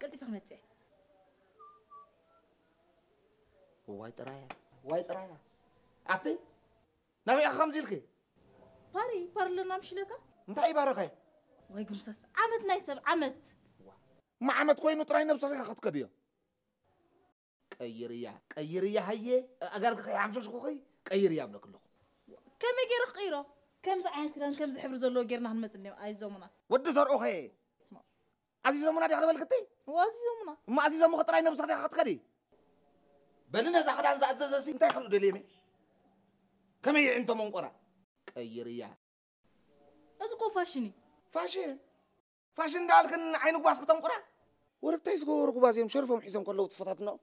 قلت فهمتي واي ترايا عطي نبي خمزيلك بارلنا مش لك انت بارقه واي قمصاص عمت نايسب عمت ما عمت كوينو تراي نفسك خط كديا قيريا هي اقرك يا عمشش خوخي قيريا بلك له كم يجي رقيره كم زعان كران كم زحبر زلو غيرنا هنمصني ايزومنا ود زرقو خي عزيزومنا دي خبل كتي وازيزومنا ما عزيزوم خطراي نفسك خط كدي بلنا زعدان زعززسي انت خلو دليمي كم هي انت منقرا قيريا ازكو فاشن دالك عينك باسك تنقرا وركتايس غورك بازيم شرفهم حيزم كله تفطاتنا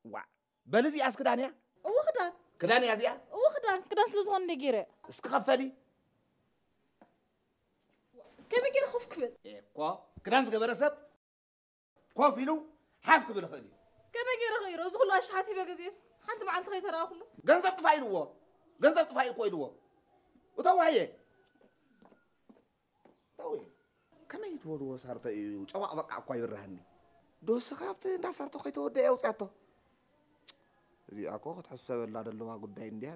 وا بلزي اسك دانيا وخدان كدان يا زيا كدان سلزون نيغيره اسكفلي كم يجي خف كبل كو كدان زغبرسب كوفيلو حاف كبل خدي كم يجي غيره زغلو اشحاتي بغزيس حنت معلت خي ترا كله غنزب طفايل كويدو وتوهي كما يتولو صارت صبا بقى اكو يرهني دوس خابت انت صارت خي تودي اوصاتو زي اكو تحسب لا دلوا غداي انديا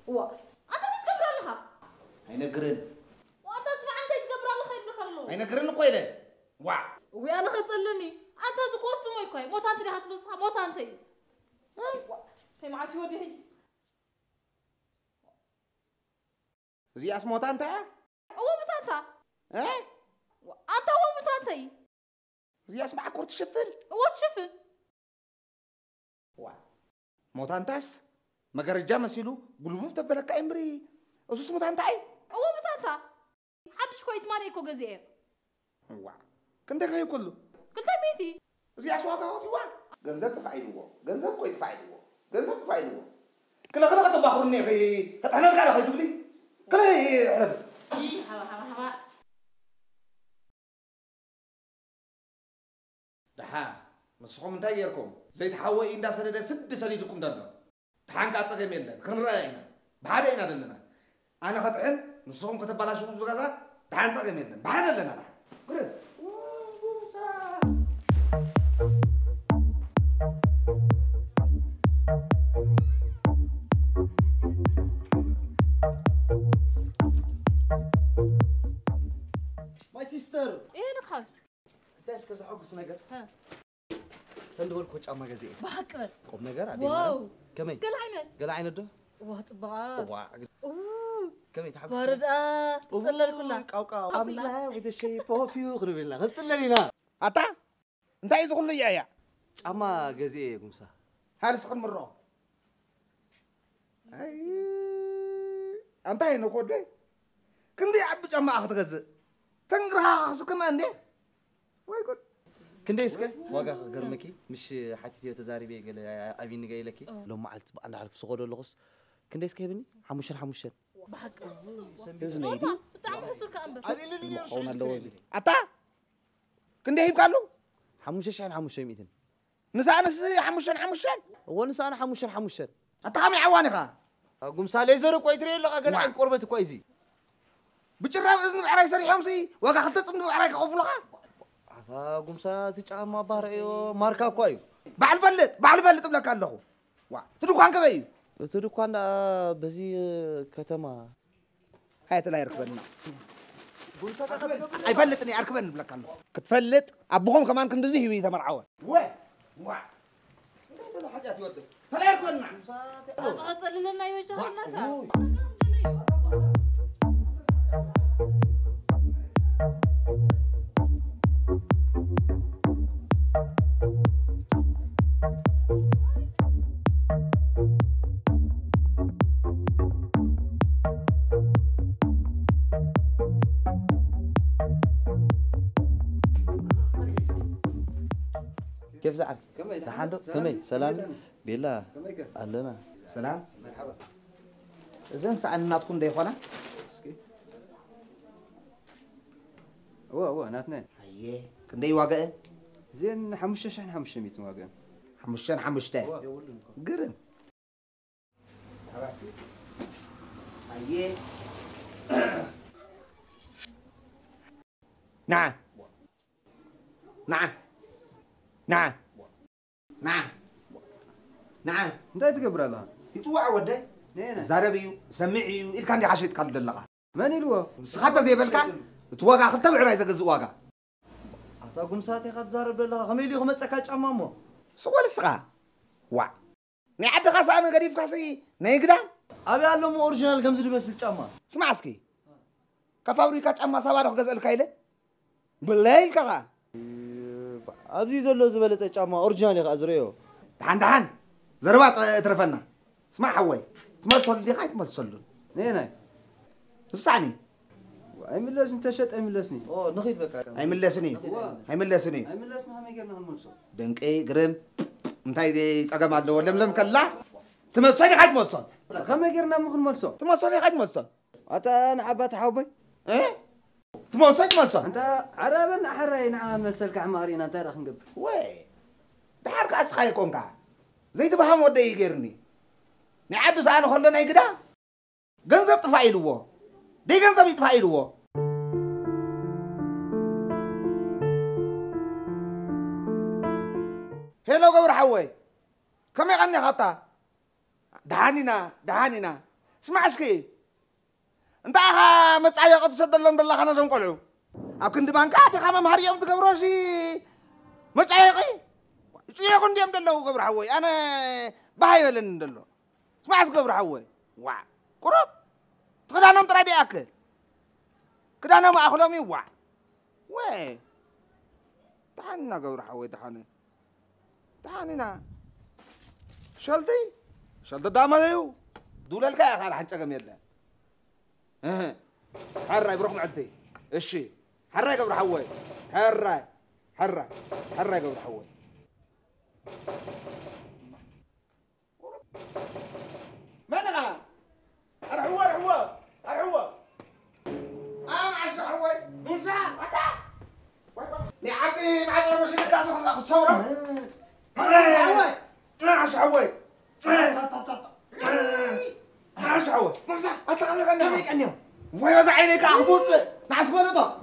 وا انت تكبر لها هينقرن وانت اسمع انت تكبر لها يبلك الله هينقرن كويله وا وانا خصلني انت زكوست موي كوي موت انت هتبصها موت انت تي معتي ودي هجس زي اسموت انت هو متانتا ها انت هو متانتي زي اسمع كورت شفل هو تشفل وا موت انتس مغرجا مسيلو قلبو تبلك امري اسوس موت انت اي هو متانتا حدش كويت ماني كو غزي وا كنت غاي كله قلت ميتي زي اسواق هو سوا غنزك فايدو كويت فايدو كلا تباخرني في كتحنا الكاره خي تبلي كلا هوا دحان مسخوم انت يركم زي تحوي اندا سنه 6 سنيدكم دنا دحان كاصغم يلن كنراينا بحالنا دلنا انا خطحن نسخوم كتبلاشو بزغازا دحان صغم يلن بحالنا قرب My sister. ايه نخال انت كذا حقس نجر ها تندول كو ጫማ ገዜ بحقبل ቆም ነገር አዲ واو ከመይ قال عينت ዶ واتبعات كمي تحقس بردا تصلل كلها قاوقاو املا with the shape of you غربنا غنصللينا اتا انت عايز كل يا ጫማ ገዜ ጉምሳ هل سخن مرة اي انت هنا كودي كندي عبد ጫማ اخذ غزه تنقرها سكما اندي واي قول كندي اسكا واغا غرمكي مش حتيتي تزاربي قال ابي نجي لكي لو ما علت انا عارف سقودو لغس كندي اسكا يبني حموشن بحق يزنيدي تعال حسرك انبر ابي لي قونا اللوزي اتا كندي هيب قالو حموشن ميتن نسانس حموشن هو نسانا حموشن اتا خامي عوانيخا قمصا ليزر كويتري لقا قال عين قربت كويزي بجراب اذن بعراي سريحهم سي واغا خلت صمد بعراي كخفلخا قمصا تጫማ ባርዮ ማርካ ኳዩ بعل فلت بلاك الله وا تدوكان كبي تدوكان بزي كتما هايت لا يركبنا اي فلتني اركبن بلاك الله كتفلت ابوهم كمان كندزي هي تمرعوا وا انت حاجات يودك فلا يركبنا اصغر لنا يوجهنا كيف زعلك؟ تحندو كمي سلام بيلا قالنا سلام مرحبا إذن سألناتكم ده يخوانا هو ناتنا أيه كندي واقع زين حمشة ميت واقع حمشتان قرن أيه نعم نعم نعم نعم نعم انت تقبر لها يتوعى وده نينا زاربيو سمعيو إيه كان دي عشيت قد اللغة ماني لوا سخطة زي بالك توقع خد تبع رأيك جزء واقع أتاكم ساعتي قد زارب لله خميلي خمس سكاج أمامه سوال السخا وا نعد خاصة أنا قريب خاصي نيجدا أبي أقول لهم أوريجينال كم زي بس الجامعة اسمع اسكي كفابريكا أما سوارخ جزء الكايلة بالليل كذا أبدي زلوا زبالة الجامعة أوريجينال أزريو دهان زربات ترفنا اسمع حوي تمثل لي قاعد تمثل نينا الثاني اي ملس انت شت اي ملسني نخيد بك هاي ملسني أي ملسنا هم يجرنا هالمنصب دنقي قرن انتي دي تقام على لم كلا تمثل لي قاعد تمثل خم يجرنا مخن ملسو تمثل لي قاعد تمثل أنا عبات حوبي ايه تمثل أنت عربا حرينا عن مسلك عمارينا أنت راح نقب وي بحرك أسخاي كونكا زي تبهم وده يجرني نعدو سأنا خلنا يقدا جنزب تفايلوه دي جنزب يتفايلوه هلو قبر حوي كم يغني خطا دهانينا اسمع اسكي انت اخا مصايا قد سدلن دلا خنا سنقلعو اكن دبانكاتي خما مهريم تقبروشي مصايقي يكون ديم دلو قبر حوي انا بايلن دلو اسمع اس قبر حوي وا قرب تقدانم ترادي اكل كدانا ما اخلومي وا وي تعالنا قبر حوي تعالنا شلدي دامريو دولالك يا اخي حنچ قم يلا حراي بروح معدي الشي حراي قبر حوي حراي قبر حوي منغا الحوا عش حوي امسا نعطي معنا مش نقدر الصوره عش حوي عش حوي امسا اطلع لنا كنيو وين وزع عليك اخذوت نعس بلطه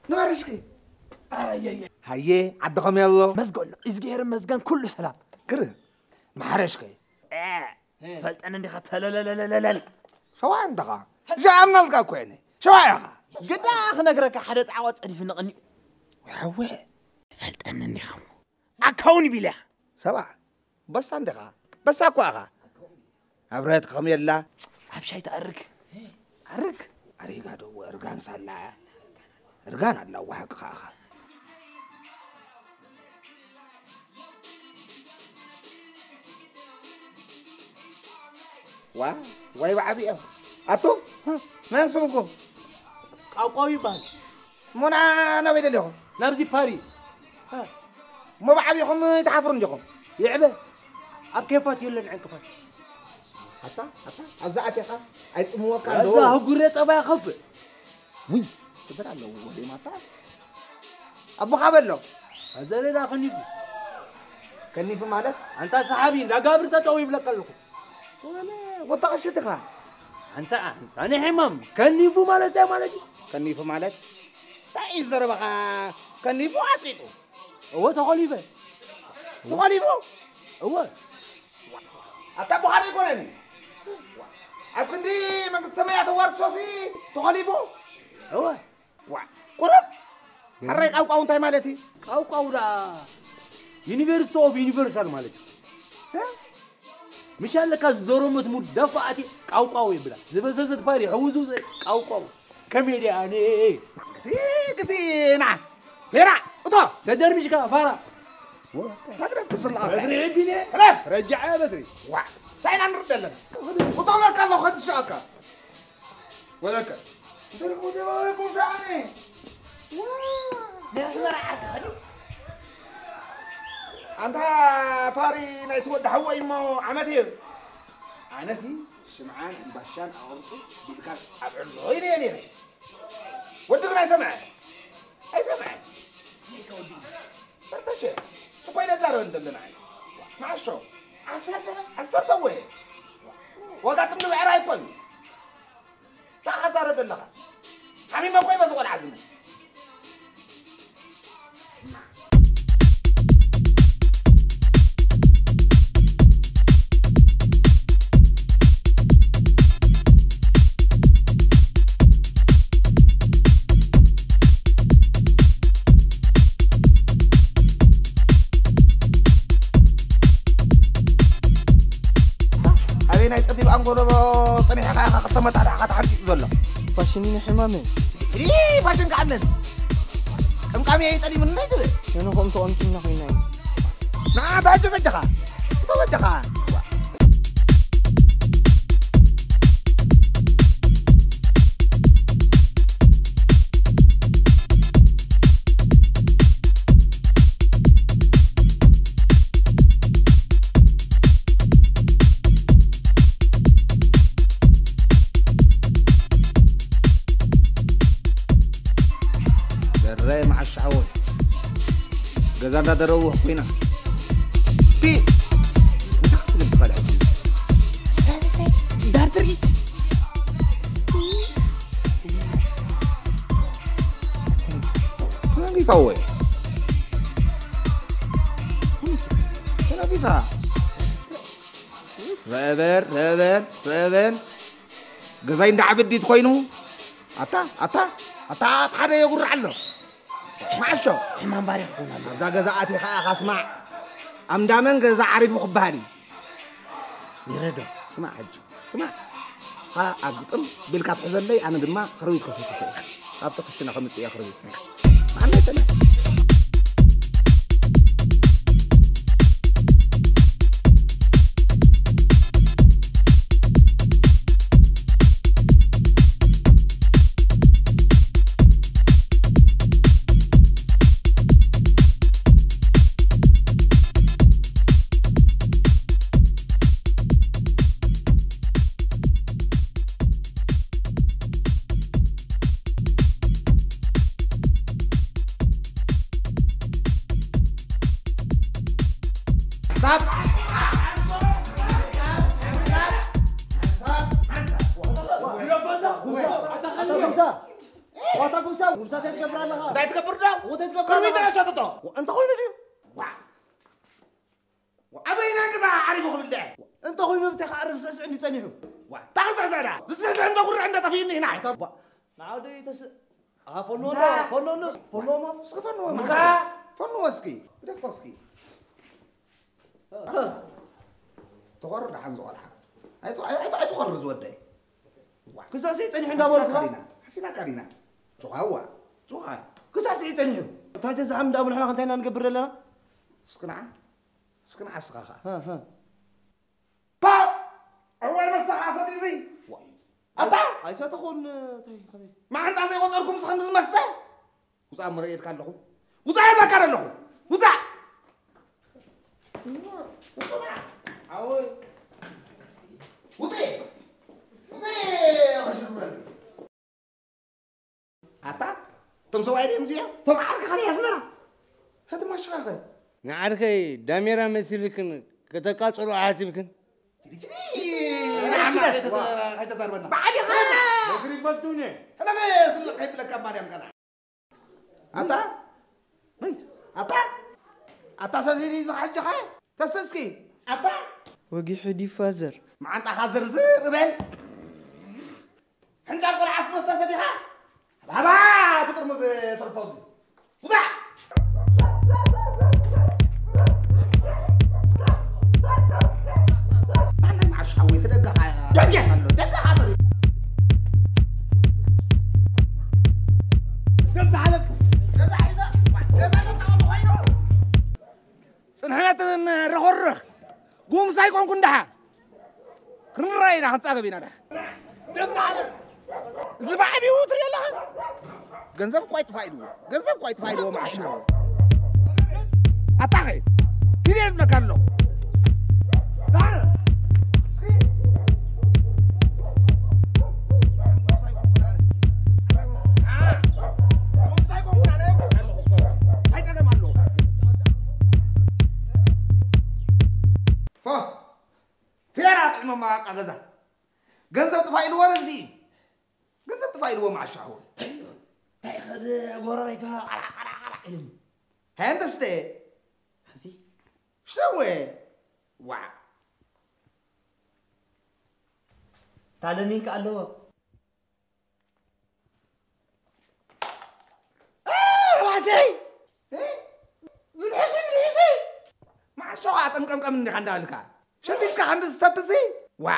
نبرشكي هاي عدكم يلا مسجون إزجير مسجون كله سلام كره محرشكي فلت أنا اللي خدت لا شو عندك جامنا لقى كويني شو يا قد أخنا قرك حدث عوض ألف النقني وحوي فلت أنا اللي خم أكوني بلا سبع بس عندك بس أكو أخا أبرد خم يلا أبشي تأرك أريق هذا أرجان سلا أرجان الله وحق أخا واي بعبي أتو من سمكم أو قوي بس منا أنا بيد لهم نبزي باري ما بعبيهم يتحفرون جكم يعبه أب كيفات يلا عنك فات حتى أبزعت يا خاص عايز مو كان هذا هو قريت أبا يخف وي تدري على ولي ما تعرف أبو خابر له هذا اللي داخلني كني في مالك أنت صحابي لا قابر تتوي بلك لكم وطقشتك أنت أنا حمام كني في مالتي كني في مالك تايز ضربك كني في عطيته هو تخليفه هو أنت بخاري كونني أكون دي من السماء توار سوسي تخليفه هو قرب حريك أو أنت مالتي أو لا يونيفرس أوف يونيفرسال مالتي مش قال لك الزدورمت مدفعتي قاو يبلا زبزت باري حوزو قاو كميدي يعني كسي نعم فيرا أطلع تدرمش كفارة تقرب تصل بدري عندي خلاف رجع يا بدري تعال نرد لنا وطلع لك الله خد شاكا ولك دركو دي ما يكون شعني ناس مرعك خلي أنت فاري نيتود حوي ما عمتي أنا سي سمعان باشان أورطو بيذكر أبعد غيري أنا ودقنا يسمع أي سمع هيك ودي صرت شيء سقينا زارو أنت لنا مع شو أسرت وين وقعت من العراي كله تخسر بالله حمي ما بقي بزول عزمه أنقول طنيح قطمت على حد عندي ولا فاشنين حمامي إيه فاشن كامل كم كامي تاني من نايت أنا قم تقومتين نحيناي nah baju bajaka itu bajaka مع الشعور جزانا دروه فينا في انت قاعد دار تري ما بيقوي انا بيفا رادر جزاين دعبد دي تخوينو اتا حدا يقر عنه معشو حمام بارك ذا جزاءتي خا اسمع ام دامن جزاء عارف خباري يريدو اسمع حج اسمع ها اقطم بالكات حزلي انا دما خرويت كفيت ابطخ شنو خمس يا خرويت عملت انا فلوسكي تقرر عن زوالها أي تقرر زودي كساسي تاني عندنا ولا حسينا كارينا جوا كساسي تاني تعال تزعم دام نحن خنتينا نقبر لنا سكنا السخاخة با أول مسخة صدي زي أتا هاي ستكون تاي خبي ما أنت زي وصلكم سخن مسخة وزع مريت كان لهم وزع ما كان لهم وزع وزع أتا تم سوائر مزيا تم عارك خلي أسمع هذا ما شغال نعركي داميرا مسيلكن كتقاصلو عازبكن نعم هيدا صار بنا بعد خلاص بكري بطوني انا ما يصل قيب لك ما يم كان اتا ميت اتا سديري زحج خا تسسكي اتا وقي حدي فازر ما انت حازر زر بل انت قول عصب استسديها بابا تقرمز ترفض وزع سنحنا رخرخ قوم سايقون كندها كن راينا هنصاغ بينا ده زبا بيوتر يلا ገንዘብ ቋይት ፋይዱ ገንዘብ ቋይት ፋይዱ ማሻው አጣኸ ይሄን ነካሎ ታል ما قجزة جنزة تفايل ورا زي جنزة تفايل هو مع الشعور تأخذ ورا ريكا هندسة خمسي شوي وا تعلمين كألو واسي مع الشعور كم من خندالك شديد كهندس ستسي وا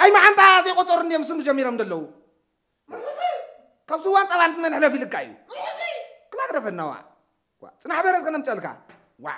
أي ما أنت هذه قصور إني مسلم جميرة مدلو كم سوان طبعا من حلف الكايو كلا كده في النوع وا سنحبرك كنا متلقى وا